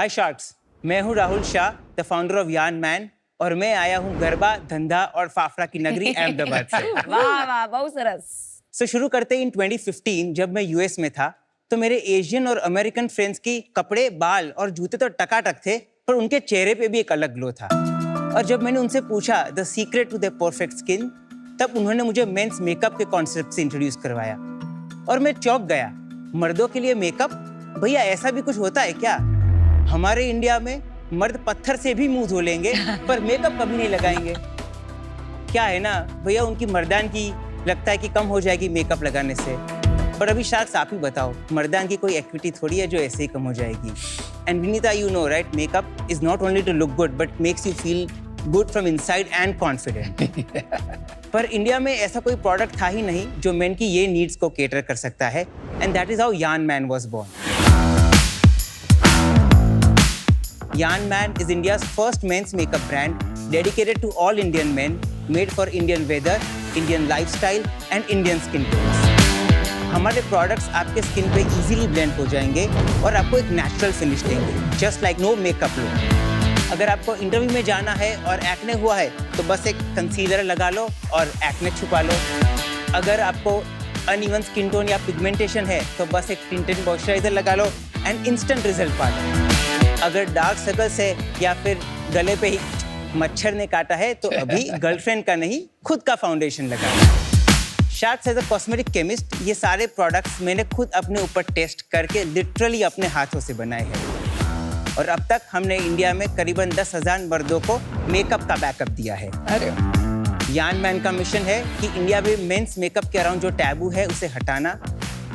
हाय sharks, मैं हूँ Rahul Shah, the founder of यान मैन, और मैं आया हूँ गरबा, धंधा और फाफड़ा की नगरी अहमदाबाद से। वाह वाह, बहुत सरस। So, शुरू करते ही इन 2015 जब मैं यूएस में था तो मेरे एशियन और अमेरिकन फ्रेंड्स की कपड़े, बाल और जूते तो टकाटक थे, पर उनके चेहरे पे भी एक अलग ग्लो था। और जब मैंने उनसे पूछा the secret to the perfect skin, तब उन्होंने मुझे मेंस मेकअप के कॉन्सेप्ट से इंट्रोड्यूस करवाया और मैं चौंक गया। मर्दों के लिए मेकअप, भैया ऐसा भी कुछ होता है क्या? हमारे इंडिया में मर्द पत्थर से भी मुंह धो लेंगे पर मेकअप कभी नहीं लगाएंगे। क्या है ना भैया, उनकी मर्दान की लगता है कि कम हो जाएगी मेकअप लगाने से, पर अभी शार्क्स आप ही बताओ, मर्दान की कोई एक्टिविटी थोड़ी है जो ऐसे ही कम हो जाएगी। And Vinita, you know right, makeup is not only to look good but makes you feel good from inside and confident. पर इंडिया में ऐसा कोई प्रोडक्ट था ही नहीं जो मेन की ये नीड्स को केटर कर सकता है, and that is how Yan Man was born. Yan Man is India's first men's makeup brand dedicated to all Indian men, made for Indian weather, Indian lifestyle and Indian skin tones. हमारे products आपके skin पे easily blend हो जाएंगे और आपको एक natural finish देंगे, just like no makeup look. अगर आपको इंटरव्यू में जाना है और एक्ने हुआ है तो बस एक कंसीलर लगा लो और एक्ने छुपा लो। अगर आपको अनइवन स्किन टोन या पिगमेंटेशन है तो बस एक टिंटेड मॉइस्चराइजर लगा लो एंड इंस्टेंट रिजल्ट पा लो। अगर डार्क सर्कल्स है या फिर गले पे ही मच्छर ने काटा है तो अभी गर्लफ्रेंड का नहीं, खुद का फाउंडेशन लगाओ। Sharks as a cosmetic chemist, ये सारे प्रोडक्ट्स मैंने खुद अपने ऊपर टेस्ट करके लिटरली अपने हाथों से बनाए हैं और अब तक हमने इंडिया में करीबन 10,000 मर्दों को मेकअप का बैकअप दिया है। अरे यान मैन का मिशन है कि इंडिया में मेंस मेकअप के अराउंड जो टैबू है उसे हटाना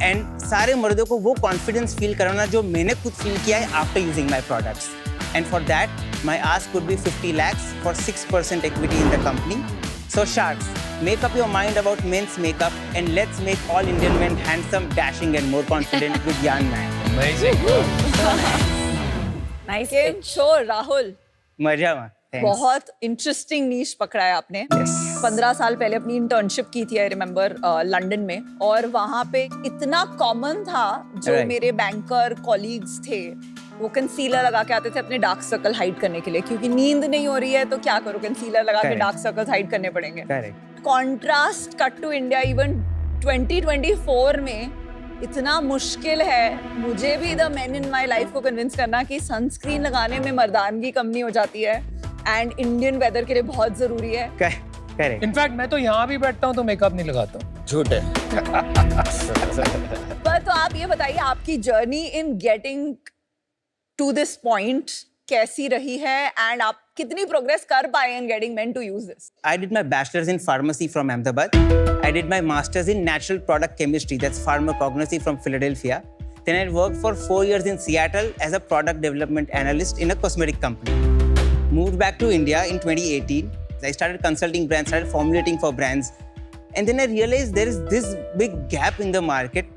एंड सारे मर्दों को वो कॉन्फिडेंस फील कराना जो मैंने खुद फील किया है after using my products. And for that my ask would be 50 lakhs for 6% equity in the company. So Sharks, make up your mind about men's makeup and let's make all Indian men handsome, dashing and more confident with Yan Man. Amazing. Nice. Game show Rahul, मजा में। बहुत interesting नीश पकड़ा है आपने। Yes. 15 साल पहले अपनी internship की थी, आई रिमेम्बर, लंदन में, और वहाँ पे इतना कॉमन था जो Right. मेरे बैंकर कॉलीग्स थे वो कंसीलर लगा के आते थे अपने डार्क सर्कल हाइड करने के लिए, क्योंकि नींद नहीं हो रही है तो क्या करो, कंसीलर लगा के Correct. डार्क सर्कल्स हाइड करने पड़ेंगे। Correct. Contrast cut to India, even 2024 में इतना मुश्किल है मुझे भी the men in my life को कन्विंस करना कि सनस्क्रीन लगाने में मर्दानगी कम नहीं हो जाती है एंड इंडियन वेदर के लिए बहुत जरूरी है। करेक्ट। इनफैक्ट मैं तो यहाँ भी बैठता हूँ तो मेकअप नहीं लगाता हूँ। झूठ है। पर तो आप ये बताइए, आपकी journey in getting to this point कैसी रही है एंड आप कितनी प्रोग्रेस कर पाए in getting men to use this? I did my bachelor's in pharmacy from Ahmedabad. I did my master's in natural product chemistry, that's pharmacognosy from Philadelphia. Then I worked for 4 years in Seattle as a product development analyst in a cosmetic company. Moved back to India in 2018. I started consulting brands, started formulating for brands. And then I realized there is this big gap in the market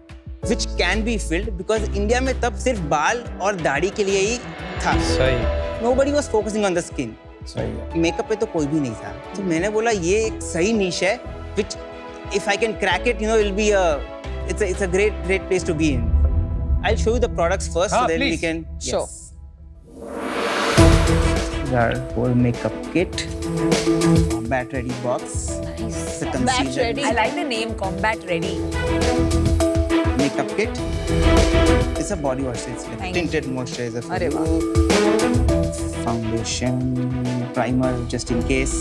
which can be filled because India में तब सिर्फ बाल और दाढ़ी के लिए ही था. सही Nobody was focusing on the skin. सही है। मेकअप पे तो कोई भी नहीं था, तो मैंने बोला ये एक सही नीश है which if I can crack it, you know, it'll be it's a great place to be in. I'll show you the products first so then we please. can Sure. Our whole makeup kit, combat ready box, the Combat concealer, ready. I like the name Combat Ready. makeup kit. It's a body wash, it's like Nice. tinted moisturizer for अरे you. Foundation, primer just in case.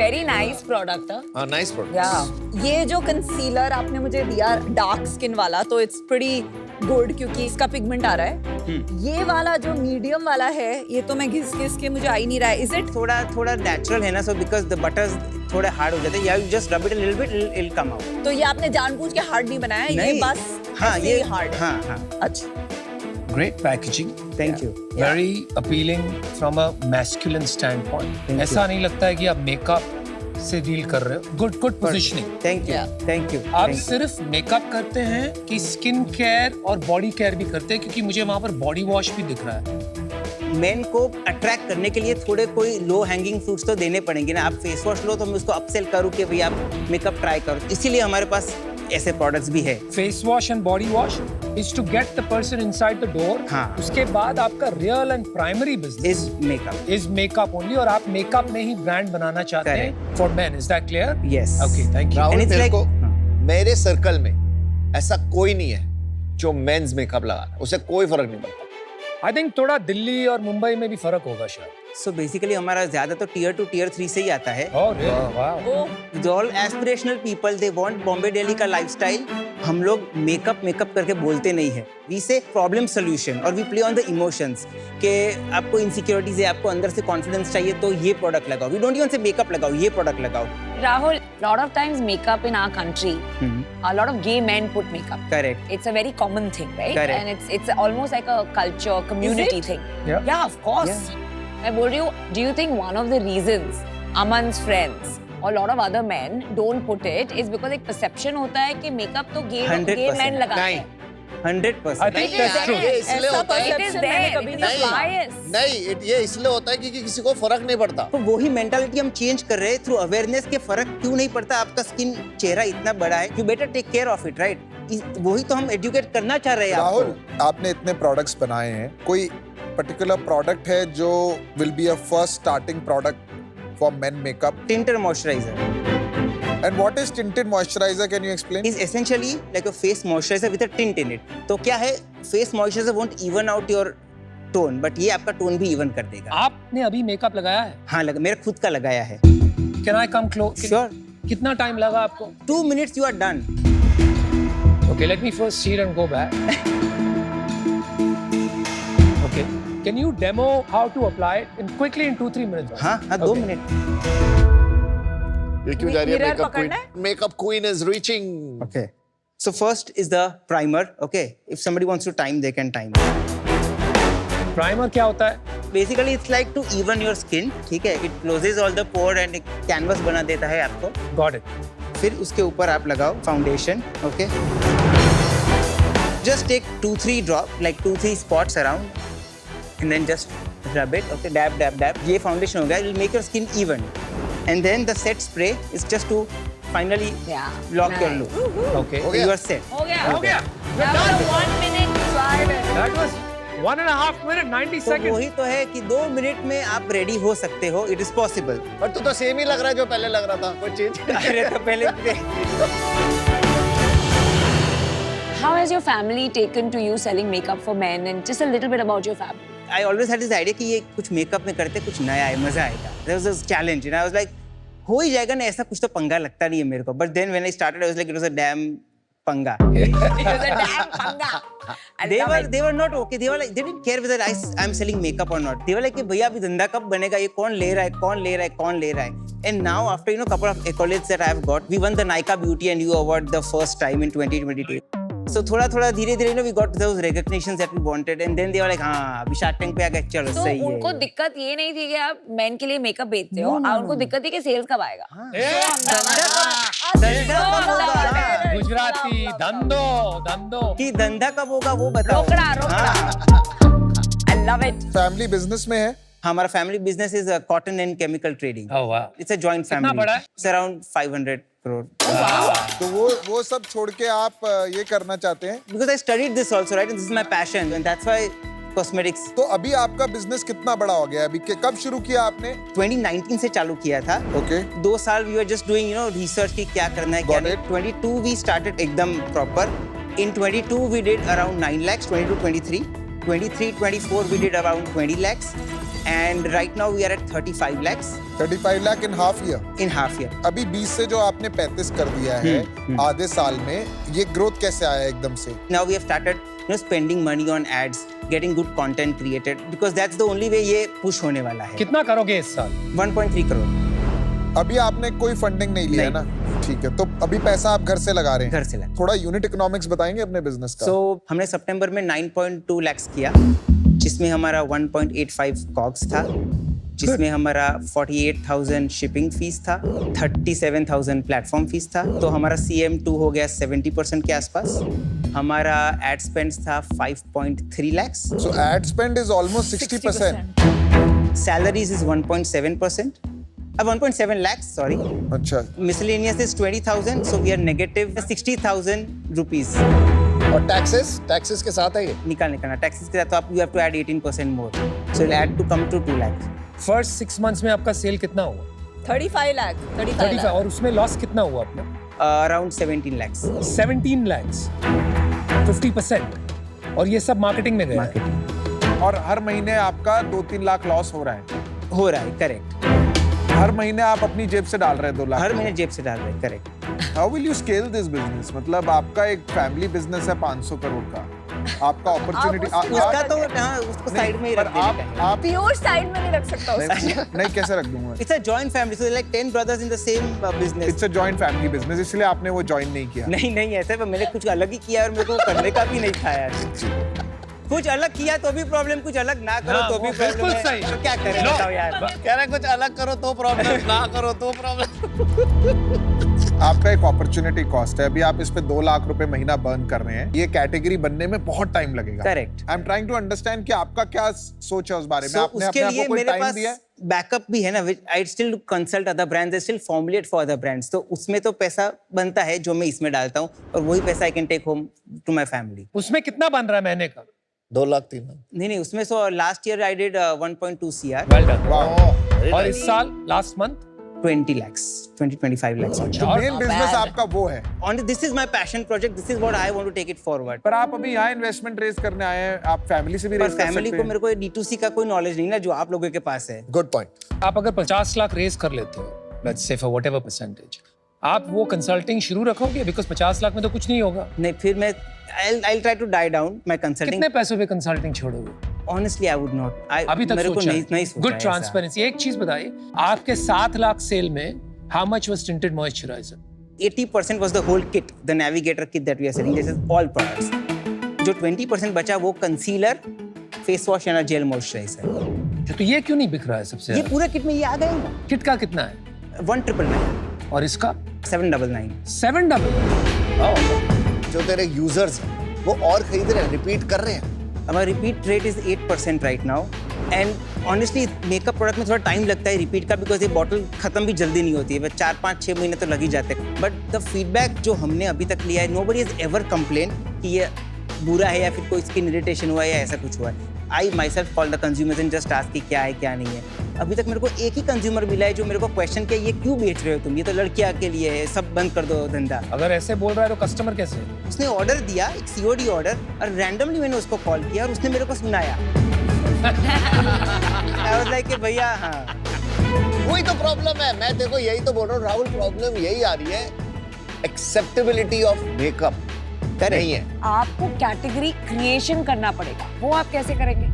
Very nice product. हाँ, nice product. Yeah. ये जो concealer आपने मुझे दिया dark skin वाला, तो it's pretty good क्योंकि इसका पिगमेंट आ रहा है। ये वाला जो मीडियम वाला है, ये तो मैं घिस के मुझे आ ही नहीं रहा है। इज इट थोड़ा नेचुरल है ना, so because the butters थोड़े हार्ड हो जाते हैं, you just rub it a little bit, it'll come out. तो ये आपने जानबूझ के हार्ड नहीं बनाया है, ये नहीं, बस हाँ ऐसे ये ही हार्ड है। हाँ अच्छा, Great packaging. thank you. Very appealing from a masculine standpoint. Thank ऐसा you. नहीं लगता है कि आप मेकअप से डील कर रहे हो। Good positioning. Thank you. Yeah. Thank you. आप Thank you. सिर्फ मेकअप करते हैं कि स्किन केयर और बॉडी केयर भी करते हैं? क्योंकि मुझे वहाँ पर बॉडी वॉश भी दिख रहा है। मेन को अट्रैक्ट करने के लिए थोड़े कोई लो हैंगिंग फ्रूट्स तो देने पड़ेंगे ना। आप फेस वॉश लो तो मैं उसको अपसेल करूँ कि भाई आप मेकअप ट्राई करो, इसीलिए हमारे पास ऐसे प्रोडक्ट्स भी है। Face wash and body wash is to get the person inside the door. हाँ. उसके बाद आपका real and primary business Is makeup. is makeup only और आप makeup में ही brand बनाना चाहते हैं for men. Is that clear? Yes. Okay, thank you. And Rahul it's मेरे like- को हाँ. मेरे सर्कल में ऐसा कोई नहीं है जो मेंस मेकअप लगा रहा है, उसे कोई फर्क नहीं पड़ता। I think थोड़ा दिल्ली और मुंबई में भी फर्क होगा शायद. So basically हमारा ज्यादा तो tier 2 tier 3 से ही आता है. Oh, really? Wow. It's all aspirational people. They want Bombay Delhi का lifestyle. हम लोग मेकअप करके बोलते नहीं है. We say problem solution और we play on the emotions. कि आपको insecurities है, आपको अंदर से confidence चाहिए तो ये product लगाओ. We don't even say makeup लगाओ, ये product लगाओ. Rahul, lot of times makeup in our country, a lot of gay men put makeup. Correct. It's a very common thing, right? Correct. And it's almost like a culture, community it? thing. Yeah. Yeah, of course. मैं बोल रही हूँ, do you think one of the reasons Aman's friends or a lot of other men don't put it is because एक perception होता है कि makeup तो gay 100% men लगाते नहीं. हैं. 100%. I think It that's is true. there. ये इसलिए ऐसा होता है It is perception मैंने there. कभी It नहीं is सुना. bias. नहीं, ये इसलिए होता है क्योंकि किसी को फर्क नहीं पड़ता। तो वही मेंटालिटी हम चेंज कर रहे हैं थ्रू अवेयरनेस के फर्क क्यों नहीं पड़ता आपका स्किन चेहरा इतना बड़ा है you better take care of it right वही तो हम एजुकेट करना चाह रहे हैं राहुल आपको आपने इतने प्रोडक्ट्स बनाए हैं कोई पर्टिकुलर प्रोडक्ट है जो will be a first starting product for men makeup tinted moisturiser and what is tinted moisturiser can you explain is essentially like a face moisturizer with a tint in it. तो क्या है face moisturizer won't even out your tone, but ये आपका tone भी even कर देगा. आपने अभी मेकअप लगाया है? हाँ लगा मेरा खुद का लगाया है. Can I come close? Sure. कितना टाइम लगा आपको? 2 minutes you are done. Okay, let me first see it and go back. Okay. Can you demo how to apply it quickly in 2-3 minutes? हाँ हाँ 2 Okay. मिनट. ये क्यों जा रही है Mirror मेकअप पकड़ना queen? Makeup queen is reaching. Okay. So first is the primer. Okay. If somebody wants to time, they can time. Primer क्या होता है? Basically it's like to even your skin. ठीक है. It closes all the pore and एक canvas बना देता है आपको. Got it. फिर उसके ऊपर आप लगाओ foundation. Okay. Just take 2-3 drop, like 2-3 spots around, and then just rub it. Okay, dab, dab, dab. ये foundation हो गया. It will make your skin even. And then the set spray is just to finally Yeah. lock your Nice. look. Okay. हो गया? You are set. हो गया. हो गया. That was a 1 minute slide. That was 1.5 minute, 90 तो seconds. वही तो है कि 2 मिनट में आप रेडी हो सकते हो. It is possible. पर तू तो सेम ही लग रहा है जो पहले लग रहा था, कोई चेंज अरे तो पहले How has your family taken to you selling makeup for men and just a little bit about your family? I always had this idea कि ये कुछ मेकअप में करते कुछ नया है मजा आएगा. There was this challenge and I was like हो ही जाएगा ना ऐसा कुछ तो पंगा लगता नहीं है मेरे को. But then when I started I was like it was a damn पंगा. It was a damn panga. I love it. they were not okay. They were like they didn't care whether I'm selling makeup or not. They were like कि भैया अभी धंधा कब बनेगा ये कौन ले रहा है. And now after couple of accolades that I have got, we won the Nykaa Beauty and You Award the first time in 2022. So थोड़ा धीरे we got those recognitions that we wanted and then they were like हाँ अभी Shark Tank पे आ गए चलो तो सही है. उनको दिक्कत ये नहीं थी कि आप मेन के लिए मेकअप बेचते हो और उनको दिक्कत थी कि सेल्स कब आएगा. गुजराती धंधो कि धंधा कब होगा वो बताओ. रोकड़ा. I love it. Family business में है हमारा family business is cotton and chemical trading. Oh wow. It's a joint कितना फैमिली. बड़ा है? It's around 500 crore. तो वो सब छोड़ के आप ये करना चाहते हैं Because I studied this also, right? And this is my passion, and that's why cosmetics. तो अभी आपका बिजनेस कितना बड़ा हो गया है? अभी कब शुरू किया आपने 2019 से चालू किया था. ओके 2 साल we were just doing research कि क्या करना है क्या Got नहीं. it. 22 we started एकदम proper. In 22 we did around 9 lakhs. 22, 23. 23, 24 we did around 20 lakhs. And right now we are at 35 lakhs 35 lakh in half year in half year. अभी 20 से जो आपने 35 कर दिया है आधे साल में ये ग्रोथ कैसे आया एकदम से Now we have started spending money on ads, getting good content created because that's the only way ये push होने वाला है. कितना करोगे इस साल? 1.3 करोड़ अभी आपने कोई फंडिंग नहीं लिया है ना ठीक है तो अभी पैसा आप घर से लगा रहे हैं घर से लगा. थोड़ा यूनिट इकोनॉमिक्स बताएंगे अपने बिजनेस का So हमने सितंबर में 9.2 lakhs किया जिसमें हमारा 1.85 कॉग्स था जिसमें हमारा 48,000 शिपिंग फीस था 37,000 प्लेटफॉर्म फीस था तो हमारा CM2 हो गया 70% के आसपास हमारा एड स्पेंड था 5.3 lakhs so ad spend is almost 60% salaries is 1.7% 1.7 lakhs sorry अच्छा miscellaneous is 20,000 so we are negative 60,000 rupees और टैक्सेस के साथ है ये? निकालना टैक्सेस के साथ तो आप you have to add 18% more, so will add to come to 2 lakh. First 6 months में आपका सेल कितना हुआ? 35 लाख 35, और उसमें लॉस कितना हुआ अपना? अराउंड 17 lakhs 17 lakhs, 50%, और ये सब मार्केटिंग में गया है। मार्केटिंग और हर महीने आपका 2-3 लाख लॉस हो रहा है। हो रहा है, करेक्ट। हर महीने आप अपनी जेब से डाल रहे हैं 2 लाख। हर महीने जेब से डाल रहे हैं, correct. How will you scale this business? मतलब आपका एक फैमिली बिजनेस है 500 करोड़ का, आपका अपॉर्चुनिटी उसका तो हाँ, उसको साइड में ही रख देने का है। आप प्योर साइड में नहीं रख सकता उसको। नहीं कैसे रख दूंगा? It's a joint family, so like 10 brothers in the same business. It's a joint family business, इसलिए आपने वो ज्वाइन नहीं किया। नहीं ऐसा है, मैंने कुछ अलग ही किया और मेरे को करने का भी नहीं था यार। कुछ अलग किया तो भी प्रॉब्लम, कुछ अलग ना करो हाँ, तो भी वो प्रॉब्लम बिल्कुल है। सही। तो क्या करें बताओ यार। कह रहे कुछ अलग करो तो प्रॉब्लम, ना करो तो प्रॉब्लम। आपका एक अपॉर्चुनिटी कॉस्ट है, अभी आप इस पे 2 लाख रुपए महीना बर्न कर रहे हैं, ये कैटेगरी बनने में बहुत टाइम लगेगा। Correct. I am trying to understand कि आपका क्या सोच है उस बारे में। So, आपने उसके अपने आप लिए को कोई मेरे टाइम पास दिया है? बैकअप भी है ना, I still consult other brands, I still formulate for other brands, तो उसमें तो पैसा बनता है जो मैं इसमें डालता हूँ, और वही पैसा I can take home to my family. उसमें कितना बन रहा है महीने का? 2 लाख 3 लाख। नहीं उसमें so last year I did 1.2 CR, Well done. वाह। और इस साल लास्ट मंथ 20 lakhs, 20-25 lakhs. तो मेन बिजनेस आपका वो है। On this is my passion project. This is what I want to take it forward. पर आप अभी यहाँ इन्वेस्टमेंट रेज करने आए हैं, आप फैमिली से भी पर रेज कर फैमिली सकते को हैं। मेरे को D2C का कोई नॉलेज नहीं ना जो आप लोगों के पास है। Good point. आप अगर 50 लाख रेज कर लेते हो, let's say for whatever percentage, आप वो कंसल्टिंग शुरू रखोगे? बिकॉज 50 लाख में तो कुछ नहीं होगा। नहीं फिर मैं I'll try to die down my consulting. कितने पैसों पे कंसल्टिंग छोड़ोगे? Honestly, I would not. अभी तक मेरे को सोचा नहीं सोचा गुड है ट्रांसपेरेंसी। एक चीज बताइए, आपके 7 लाख सेल में how much was tinted moisturiser? ऐसा। 80% was the whole kit, the navigator kit that we are selling. This is all products. जो 20% बचा वो कंसीलर, फेस वॉश या जेल मॉइस्चराइजर। तो ये क्यों नहीं बिक रहा है सबसे ये ज्यादा? पूरा किट में ये आ गए ना। किट का कितना है? 1999, और इसका 799। 700। जो तेरे यूजर्स हैं वो और खरीद रहे हैं, रिपीट कर रहे हैं। हमारा repeat rate is 8% right now, and honestly makeup product में थोड़ा टाइम लगता है रिपीट का, बिकॉज ये बॉटल खत्म भी जल्दी नहीं होती है, 4-5-6 महीने तो लग ही जाते हैं। बट द फीडबैक जो हमने अभी तक लिया है, नोबडी इज एवर कंप्लेन कि ये बुरा है या फिर कोई स्किन इरिटेशन हुआ है या ऐसा कुछ हुआ है। I myself call the consumers and just ask कि क्या है क्या नहीं है। अभी तक मेरे को एक ही कंज्यूमर मिला है जो मेरे को क्वेश्चन किया, ये क्यों बेच रहे हो तुम, ये तो लड़कियां के लिए है, सब बंद कर दो धंधा। अगर ऐसे बोल रहा है तो कस्टमर कैसे? उसने ऑर्डर दिया, एक COD ऑर्डर, और रैंडमली मैंने उसको कॉल किया और उसने मेरे को सुनाया। I was like कि भैया हाँ, वही तो प्रॉब्लम है। मैं देखो यही तो बोल रहा हूँ राहुल, प्रॉब्लम यही आ रही है, एक्सेप्टेबिलिटी ऑफ मेकअप नहीं है। आपको कैटेगरी क्रिएशन करना पड़ेगा, वो आप कैसे करेंगे?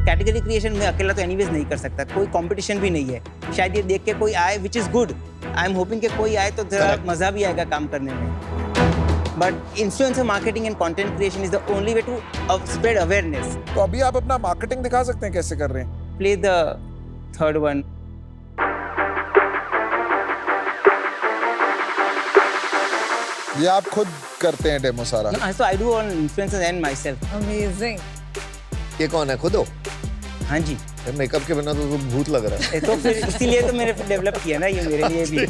कैटेगरी क्रिएशन में अकेला तो एनीवेज नहीं कर सकता, कोई कंपटीशन भी नहीं है। शायद ये देख के कोई आए, which is good. I am hoping कि कोई आए तो थोड़ा Correct. मजा भी आएगा काम करने में। But influencer marketing and content creation is the only way to spread awareness. तो अभी आप अपना मार्केटिंग दिखा सकते हैं कैसे कर रहे हैं? Play the third one. ये आप खुद करते हैं डेमो सारा? So I do on influencers and myself. Amazing. ये कौन है? खुद हो? हाँ जी, मेकअप के बिना तो भूत लग रहा है। तो फिर इसीलिए तो मैंने डेवलप किया ना ये मेरे लिए भी।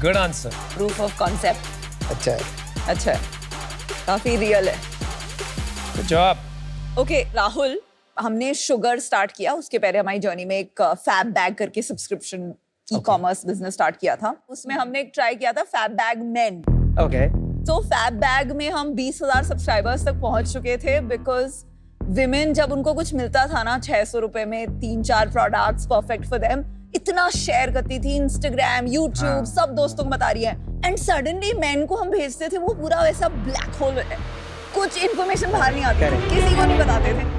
Good answer. Proof of concept. अच्छा है। अच्छा है, काफी रियल है। Good job. ओके राहुल, हमने शुगर स्टार्ट किया, उसके पहले हमारी जर्नी में एक फैब बैग करके सब्सक्रिप्शन ई-कॉमर्स बिजनेस स्टार्ट किया था। उसमें हमने एक ट्राई किया था फैब बैग मेन। ओके, तो फैब बैग में हम 20,000 सब्सक्राइबर्स तक पहुंच चुके थे, बिकॉज विमेन जब उनको कुछ मिलता था ना 600 रुपए में 3-4 प्रोडक्ट्स परफेक्ट फॉर देम, इतना शेयर करती थी, इंस्टाग्राम, यूट्यूब, सब दोस्तों को बता रही है। एंड सडनली मैन को हम भेजते थे, वो पूरा वैसा ब्लैक होल है, कुछ इन्फॉर्मेशन बाहर नहीं आती थी, किसी को नहीं बताते थे।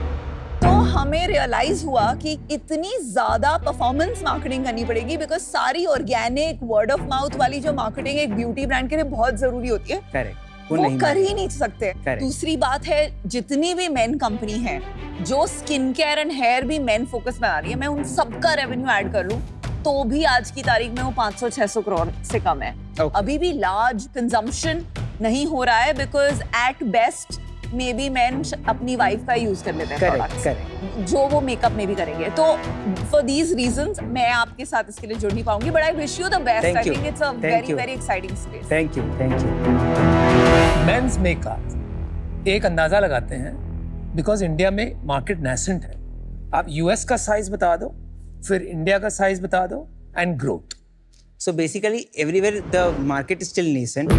तो हमें रियलाइज हुआ कि इतनी ज्यादा परफॉर्मेंस मार्केटिंग करनी पड़ेगी, बिकॉज सारी ऑर्गेनिक वर्ड ऑफ माउथ वाली जो मार्केटिंग एक ब्यूटी ब्रांड के लिए बहुत जरूरी होती है, करेक्ट, वो कर ही नहीं सकते। Correct. दूसरी बात है, जितनी भी मेन कंपनी है जो स्किन केयर एंड हेयर भी मेन फोकस बना रही है, मैं उन सबका रेवेन्यू ऐड कर लूं तो भी आज की तारीख में वो 500-600 करोड़ से कम है। Okay. अभी भी लार्ज कंजम्पशन नहीं हो रहा है, because at best may be man अपनी वाइफ का यूज कर लेते हैं करेक्ट products, करेक्ट। जो वो मेकअप में भी करेंगे। तो फॉर दीज रीजंस मैं आपके साथ इसके लिए जुड़ नहीं पाऊंगी, but I wish you the best. Thank I you. Think it's a Thank very you. Very exciting space. Thank you, thank you. Men's makeup एक अंदाजा लगाते हैं, बिकॉज इंडिया में मार्केट नेसेंट है। आप यूएस का साइज बता दो, फिर इंडिया का साइज बता दो, and growth. So basically, everywhere the market is still nascent.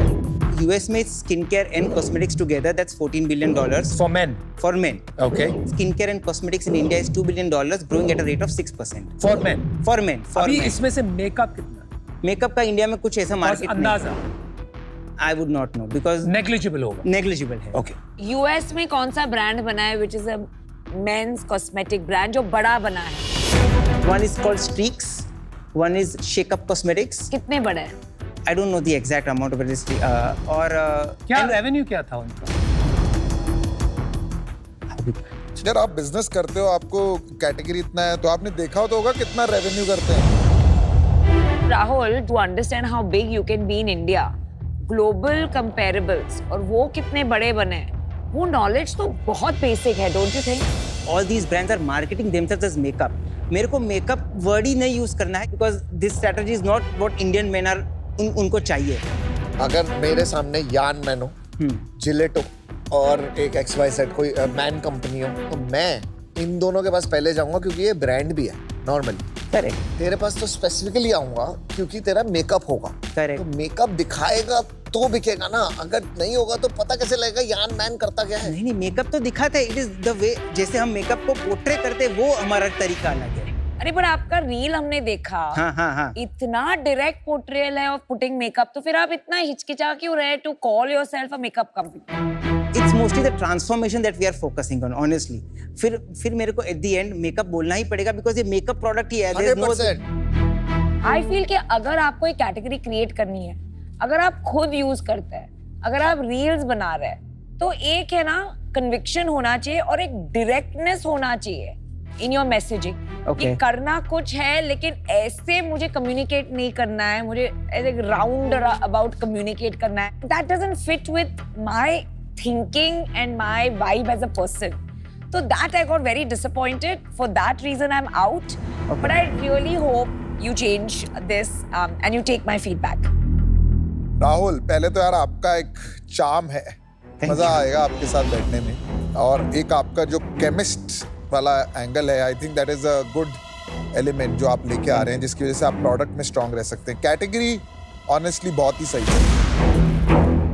US में skincare and cosmetics together, that's $14 billion for man, for men. Okay, Skincare and cosmetics in India is $2 billion, growing at a rate of 6%. For man. For men, for अभी men. इसमें से makeup कितना? Makeup का India में कुछ ऐसा बस market अंदाजा I would not know because negligible होगा। negligible है. ओके, यूएस में कौन सा ब्रांड बना है which is a men's cosmetic brand जो बड़ा बना है? One is called Streaks, one is Shake Up Cosmetics. कितने बड़े हैं? I don't know the exact amount of it. और क्या and- रेवेन्यू क्या था उनका? यार आप बिजनेस करते हो, आपको कैटेगरी इतना है, तो आपने देखा तो होगा कितना रेवेन्यू करते हैं। Rahul, to understand how big you can be in India, global comparables और वो कितने बड़े बने हैं, वो knowledge तो बहुत basic है, don't you think? all these brands are marketing themselves as makeup. मेरे को makeup word ही नहीं use करना है because this strategy is not what Indian men are उनको चाहिए. अगर मेरे सामने यान मैन हो, जिलेट हो और एक XYZ कोई मैन कंपनी हो, तो मैं इन दोनों के पास पहले जाऊंगा क्योंकि ये ब्रांड भी है नॉर्मली। Correct. तेरे पास तो स्पेसिफिकली आऊंगा क्योंकि तेरा मेकअप होगा। Correct. तो मेकअप दिखाएगा तो बिकेगा ना, अगर नहीं होगा तो पता कैसे लगेगा यान मैन करता क्या है। नहीं मेकअप तो दिखाते हैं. इट इज द वे जैसे हम मेकअप को पोर्ट्रे करते हैं वो हमारा तरीका अलग है. अरे पर आपका रील हमने देखा, हाँ. इतना डायरेक्ट पोर्ट्रेयल है ऑफ पुटिंग मेकअप, तो फिर आप इतना हिचकिचा क्यों रहे to call yourself a makeup company? It's mostly the transformation that we are focusing on, honestly. फिर मेरे को at the end मेकअप बोलना ही पड़ेगा because ये मेकअप प्रोडक्ट ही है. There's no 100%। आई फील कि अगर आपको एक कैटेगरी क्रिएट करनी है, अगर आप खुद यूज करते हैं, अगर आप रील्स बना रहे हैं, तो एक है ना कन्विक्शन होना चाहिए और एक डायरेक्टनेस होना चाहिए इन योर मैसेजिंग कि करना कुछ है लेकिन ऐसे मुझे कम्युनिकेट नहीं करना है, मुझे ऐसे राउंड अबाउट कम्युनिकेट करना है. That doesn't fit with my thinking and my vibe as a person. So that I got very disappointed. For that reason, I'm out. But I really hope you change this and you take my feedback. Rahul, पहले तो यार आपका एक charm है, मजा आएगा आपके साथ बैठने में, और एक आपका जो केमिस्ट वाला एंगल है, I think that is a good element जो आप लेके आ रहे हैं, जिसकी वजह से आप प्रोडक्ट में स्ट्रांग रह सकते हैं. कैटेगरी ऑनेस्टली बहुत ही सही है,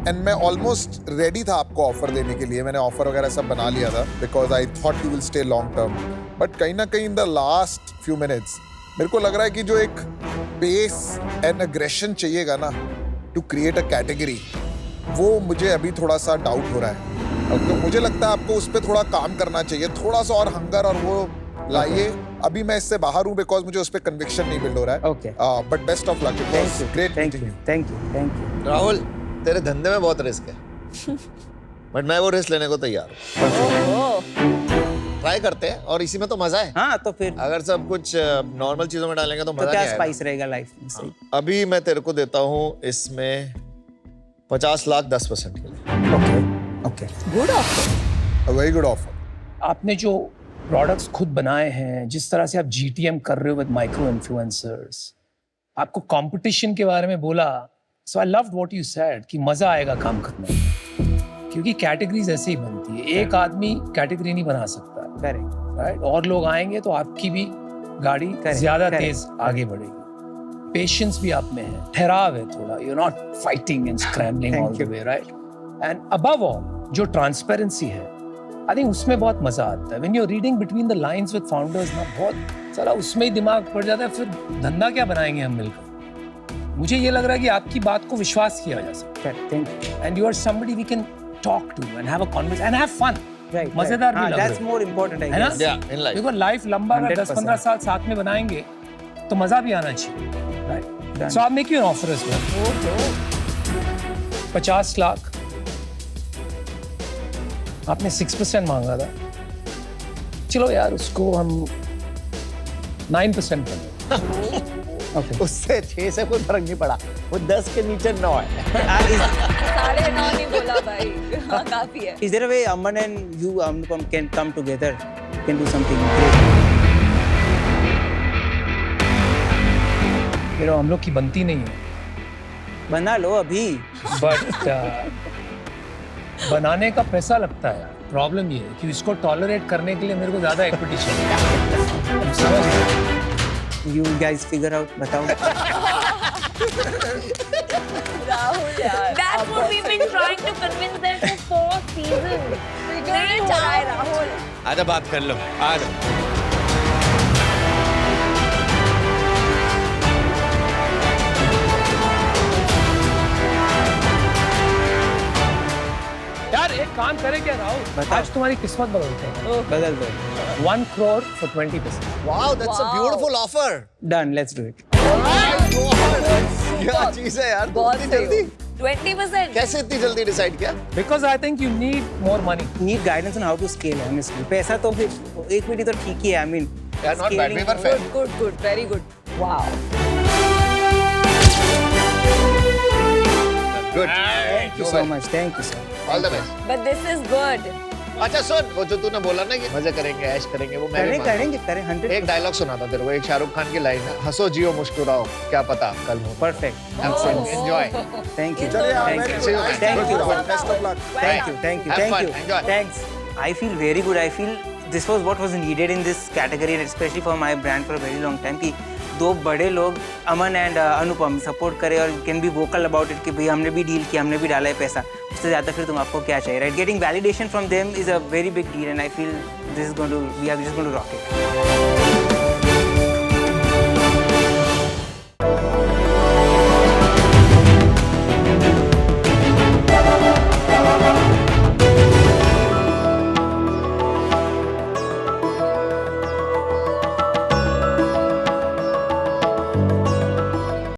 एंड मैं ऑलमोस्ट रेडी था आपको ऑफर देने के लिए. मैंने ऑफर वगैरह सब बना लिया था because I thought you will stay long term. But कहीं ना कहीं in the last few minutes मेरे को लग रहा है कि जो एक पेस एंड अग्रेशन चाहिएगा ना टू क्रिएट अ कैटेगरी, वो मुझे अभी थोड़ा सा डाउट हो रहा है. तो मुझे लगता है आपको उस पर थोड़ा काम करना चाहिए, थोड़ा सा और हंगर और वो लाइए. अभी मैं इससे बाहर हूँ बिकॉज मुझे उस पर कन्विक्शन नहीं बिल्ड हो रहा है. Okay. But best of luck. Great. Thank you. Rahul, तेरे धंधे में बहुत रिस्क है, बट मैं वो रिस्क लेने को तैयार हूँ. ट्राई करते हैं और इसी में तो मजा है. हाँ तो फिर अगर सब कुछ नॉर्मल चीजों में डालेंगे तो तो मजा क्या नहीं आएगा. स्पाइस रहेगा लाइफ में. सही. अभी मैं तेरे को देता हूँ इसमें 50 लाख 10% के लिए. Okay. Good offer. Very good offer. आपने जो प्रोडक्ट्स खुद बनाए हैं, जिस तरह से आप GTM कर रहे हो विद माइक्रो इन्फ्लुएंसर्स, आपको कंपटीशन के बारे में बोला, so I loved what you said कि मजा आएगा काम करने में, क्योंकि कैटेगरीज ऐसे ही बनती है. एक आदमी कैटेगरी नहीं बना सकता, Correct. राइट? और लोग आएंगे तो आपकी भी गाड़ी ज्यादा correct. तेज आगे बढ़ेगी. पेशेंस भी आप में है, ठहराव है थोड़ा, you are not fighting and scrambling Thank all the you. Way, right? And above all जो ट्रांसपेरेंसी है, आई थिंक उसमें बहुत मजा आता है. When you are reading between the lines with founders ना, बहुत सारा उसमें ही दिमाग पड़ जाता है. फिर धंधा क्या बनाएंगे हम मिलकर? मुझे ये लग रहा है कि आपकी बात को विश्वास किया जा सकता Correct. Thank you. है, and you are somebody we can talk to and have a conversation and have fun. Right. मजेदार भी हाँ, लग that's रहा more important, I है ना? guess. Yeah, in life. देखो लाइफ लंबा, अगर 100%. 10-15 साल साथ में बनाएंगे तो मजा भी आना चाहिए, राइट? Done. सो आप make you an offer as well. 50 lakh आपने 6% मांगा था, चलो यार उसको हम 9% कर दें. उससे 6 से कोई फर्क नहीं पड़ा, वो 10 के नीचे 9 है. 9.5 नहीं बोला भाई. हाँ, काफी है. Is there a way Aman and you can come together, can do something great? फिर हम लोग की बनती नहीं है, बना लो अभी. बट बनाने का पैसा लगता है यार। प्रॉब्लम ये है कि इसको टॉलरेट करने के लिए मेरे को ज्यादा इक्विटी चाहिए। तुम समझ रहे हो? You guys figure out, बताओ। राहुल यार That's what we've been trying to convince them for 4 seasons. नहीं हो रहा है राहुल आजा बात कर लो आजा। यार एक काम करें क्या राहुल, बताओ। आज तुम्हारी किस्मत बदलते हैं। बदल दो। 1 crore for 20%। Wow that's a beautiful offer Done, let's do it। क्या चीज है यार, बहुत इतनी सही जल्दी 20%. कैसे इतनी जल्दी डिसाइड किया? Because I think you need more money। Need guidance on how to scale, honestly। पैसा तो फिर इक्विटी तो ठीक ही है, I mean। Yeah, not bad, we were fair। good very good wow good Thank you so much, thank you so much। All the best. but this is good अच्छा सुन, वो जो तूने बोला ना कि मजे करेंगे ऐश करेंगे, वो मैं भी करेंगे, मानता हूँ। करें 100%। एक डायलॉग सुना था तेरे को, एक शाहरुख खान की लाइन है, हंसो जियो मुस्कुराओ क्या पता कल हो। Perfect। एंजॉय। Thank you। चलिए यार, Thank you। See you, man. Thank you। Best of luck। Thank you, thank you, Have thank fun, you. enjoy. Thanks. I feel very good. I feel this was what was needed in this category, and especially for my brand for a very long time. कि दो बड़े लोग अमन and Anupam support करें और can be vocal about it कि भाई हमने भी डील किया, हमने भी डाला है पैसा, उससे ज़्यादा फिर तुम आपको क्या चाहिए, right? Getting validation from them is a very big deal and I feel this is going to we are just going to rock it.